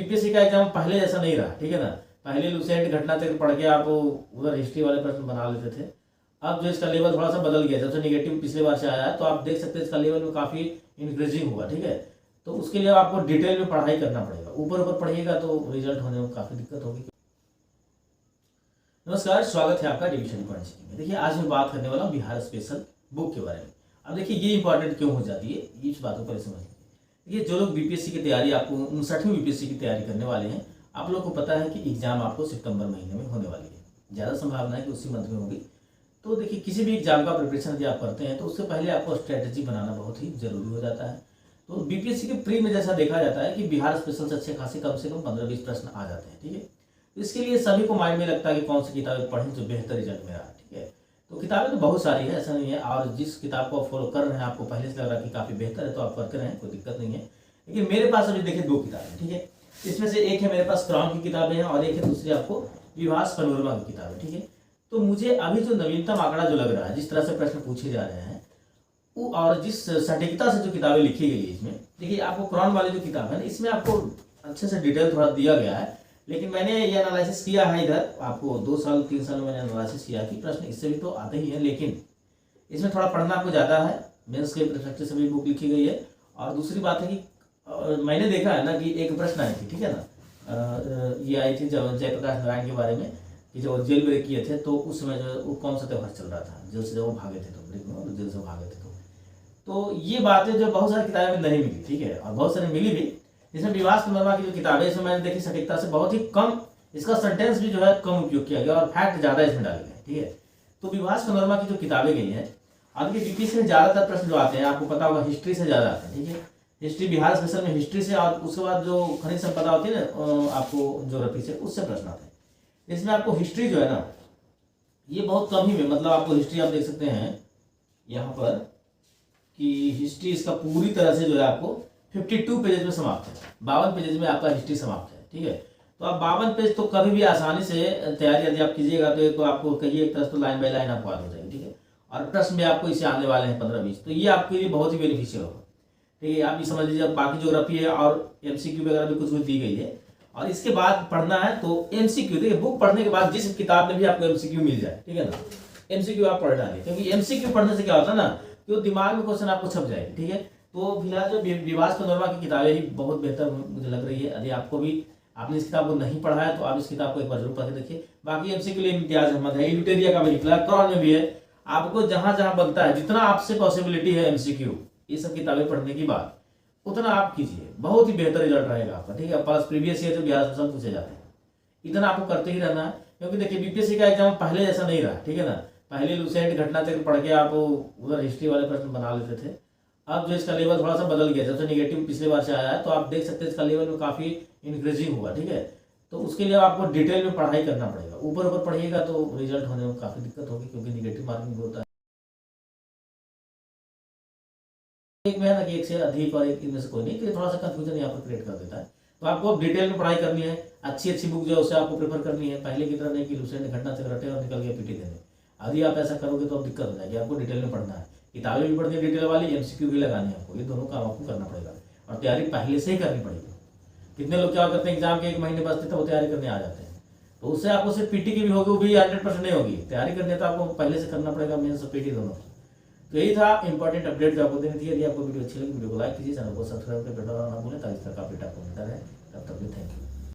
BPSC का exam पहले जैसा नहीं रहा, ठीक है ना। पहले लुसेंट घटना चक्र पढ़ के आप उधर हिस्ट्री वाले प्रश्न बना लेते थे। अब जो इसका लेवल थोड़ा सा बदल गया, जब से निगेटिव पिछले बार से आया है तो आप देख सकते हैं इसका लेवल में काफ़ी इंक्रीजिंग हुआ, ठीक है। तो उसके लिए आपको डिटेल में पढ़ाई करना पड़ेगा, ऊपर ऊपर पढ़िएगा तो रिजल्ट होने में काफ़ी दिक्कत होगी। नमस्कार, स्वागत है आपका डिवीजन पॉइंट में। देखिए आज मैं बात करने वाला हूँ बिहार स्पेशल बुक के बारे में। अब देखिए ये इंपॉर्टेंट क्यों हो जाती है, इस बातों पर समझ लीजिए। देखिए जो लोग बीपीएससी की तैयारी, आपको 59वीं बीपीएससी की तैयारी करने वाले हैं, आप लोग को पता है कि एग्जाम आपको सितंबर महीने में होने वाली है, ज़्यादा संभावना है कि उसी मंथ में होगी। तो देखिए किसी भी एग्जाम का प्रिपरेशन यदि आप करते हैं तो उससे पहले आपको स्ट्रेटेजी बनाना बहुत ही जरूरी हो जाता है। तो बीपीएससी के प्री में जैसा देखा जाता है कि बिहार स्पेशल से अच्छे खासे कम से कम 15-20 प्रश्न आ जाते हैं, ठीक है। इसके लिए सभी को माइंड में लगता है कि कौन सी किताबें पढ़ें जो बेहतर रिजल्ट मेरा, ठीक है। तो किताबें तो बहुत सारी है, ऐसा नहीं है, और जिस किताब को आप फॉलो कर रहे हैं आपको पहले से लग रहा है कि काफ़ी बेहतर है तो आप करते रहें, कोई दिक्कत नहीं है। लेकिन मेरे पास अभी देखिए 2 किताबें, ठीक है। इसमें से एक है मेरे पास क्रॉन की किताबें हैं और एक है दूसरी आपको विभास पैनोरमा की किताबें, ठीक है। तो मुझे अभी जो नवीनतम आंकड़ा जो लग रहा है, जिस तरह से प्रश्न पूछे जा रहे हैं वो और जिस सटीकता से जो किताबें लिखी गई है इसमें, देखिए आपको क्रॉन वाली जो किताब है ना इसमें आपको अच्छे से डिटेल थोड़ा दिया गया है। लेकिन मैंने ये एनालिसिस किया है, इधर आपको 2 साल 3 साल में मैंने एनालिसिस किया कि प्रश्न इससे भी तो आते ही हैं, लेकिन इसमें थोड़ा पढ़ना आपको ज़्यादा है। मेंस के परस्पेक्टिव से भी बुक लिखी गई है। और दूसरी बात है कि मैंने देखा है ना कि एक प्रश्न आई थी, ठीक है ना, ये आई थी जयप्रकाश नारायण के बारे में कि जो जेल ब्रेक किए थे तो उस समय जो वो कौन सा त्योहार चल रहा था, जेल से जब वो भागे थे, तो ब्रेक में जेल से भागे थे। तो ये बातें जो बहुत सारी किताबें में नहीं मिली, ठीक है, और बहुत सारी मिली भी। जिसमें विभास पैनोरमा की जो किताबें इसमें मैंने देखी सटीकता से बहुत ही कम, इसका सेंटेंस भी जो है कम उपयोग किया गया और फैक्ट ज़्यादा इसमें डाले गए, ठीक है। तो विभास पैनोरमा की जो किताबें गई हैं, आपके बीपीएससी में ज़्यादातर प्रश्न जो आते हैं आपको पता होगा हिस्ट्री से ज़्यादा आते हैं, ठीक है। हिस्ट्री बिहार स्पेशल में हिस्ट्री से, और उसके बाद जो खनिज संपदा होती है ना आपको ज्योग्राफी से, उससे प्रश्न आते हैं। इसमें आपको हिस्ट्री जो है ना ये बहुत कम ही में, मतलब आपको हिस्ट्री आप देख सकते हैं यहाँ पर कि हिस्ट्री इसका पूरी तरह से जो है आपको 52 पेजेज में समाप्त है, 52 पेजेज में आपका हिस्ट्री समाप्त है, ठीक है। तो आप 52 पेज तो कभी भी आसानी से तैयारी यदि आप कीजिएगा तो आपको कहिए एक तरह तो लाइन बाय लाइन आपको याद हो जाएगी, ठीक है। और प्रश्न भी आपको इससे आने वाले हैं 15-20, तो ये आपके लिए बहुत ही बेनिफिशियल होगा, ठीक है। आप ये समझ लीजिए, बाकी ज्योग्राफी है और एमसीक्यू वगैरह भी कुछ दी गई है, और इसके बाद पढ़ना है तो एमसीक्यू, देखिए बुक पढ़ने के बाद जिस किताब में भी आपको एमसीक्यू मिल जाए, ठीक है ना, एमसीक्यू आप पढ़ डालिए, क्योंकि एमसीक्यू पढ़ने से क्या होता है ना तो दिमाग में क्वेश्चन आपको छप जाएगी, ठीक है। तो फिलहाल जो विभास पैनोरमा की किताबें ही बहुत बेहतर मुझे लग रही है। यदि आपको भी आपने इस किताब को नहीं पढ़ा है तो आप इस किताब को एक बार जरूर पढ़ के देखिए। बाकी एमसीक्यू के लिए इम्तियाज अहमद है, इल्यूटेरिया का भी निकला, क्रॉन में भी है। आपको जहां जहां बनता है, जितना आपसे पॉसिबिलिटी है एमसीक्यू ये सब किताबें पढ़ने की बात, उतना आप कीजिए, बहुत ही बेहतर रिजल्ट रहेगा आपका, ठीक है। प्लस प्रीवियस ईयर जो बिहार से पूछे जाते हैं इतना आपको करते ही रहना है, क्योंकि देखिए बीपीएससी का एग्जाम पहले जैसा नहीं रहा, ठीक है ना। पहले लुसेंट घटना चक्र पढ़ के आप उधर हिस्ट्री वाले प्रश्न बना लेते थे। अब जो इसका लेवल थोड़ा सा बदल गया, जब से निगेटिव पिछले बार से आया है तो आप देख सकते हैं इसका लेवल में काफ़ी इंक्रीजिंग हुआ, ठीक है। तो उसके लिए आपको डिटेल में पढ़ाई करना पड़ेगा, ऊपर ऊपर पढ़िएगा तो रिजल्ट होने में काफ़ी दिक्कत होगी, क्योंकि निगेटिव मार्किंग भी होता है। एक में है ना कि एक से अधिक और एक इनमें से कोई नहीं, तो थोड़ा सा कंफ्यूजन यहाँ पर क्रिएट कर देता है। तो आपको अब डिटेल में पढ़ाई करनी है, अच्छी बुक जो है उसे आपको प्रेफर करनी है, पहले की तरह नहीं कि लुसेंट घटना चक्र रटे और निकल गया पीटी देने। यदि आप ऐसा करोगे तो अब दिक्कत हो जाएगी, आपको डिटेल में पढ़ना है, किताबें भी पढ़नी है डिटेल वाली, एमसीक्यू भी लगानी है आपको, ये दोनों काम आपको करना पड़ेगा और तैयारी पहले से ही करनी पड़ेगी। कितने लोग क्या करते हैं एग्जाम के 1 महीने बचते थे वो तैयारी करने आ जाते हैं, तो उससे आपको सिर्फ पीटी की भी होगी, वो भी 100% नहीं होगी। तैयारी करनी है तो आपको पहले से करना पड़ेगा, मेंस और पीटी दोनों। तो यही था इंपॉर्टेंट अपडेट जो आपको देनी थी। यदि आपको वीडियो अच्छी लगी वीडियो को लाइक कीजिए, चैनल को सब्सक्राइब करके बेल आइकन ना भूलें ताकि इसका अपडेट आपको मिलता रहे। तब तक भी थैंक यू।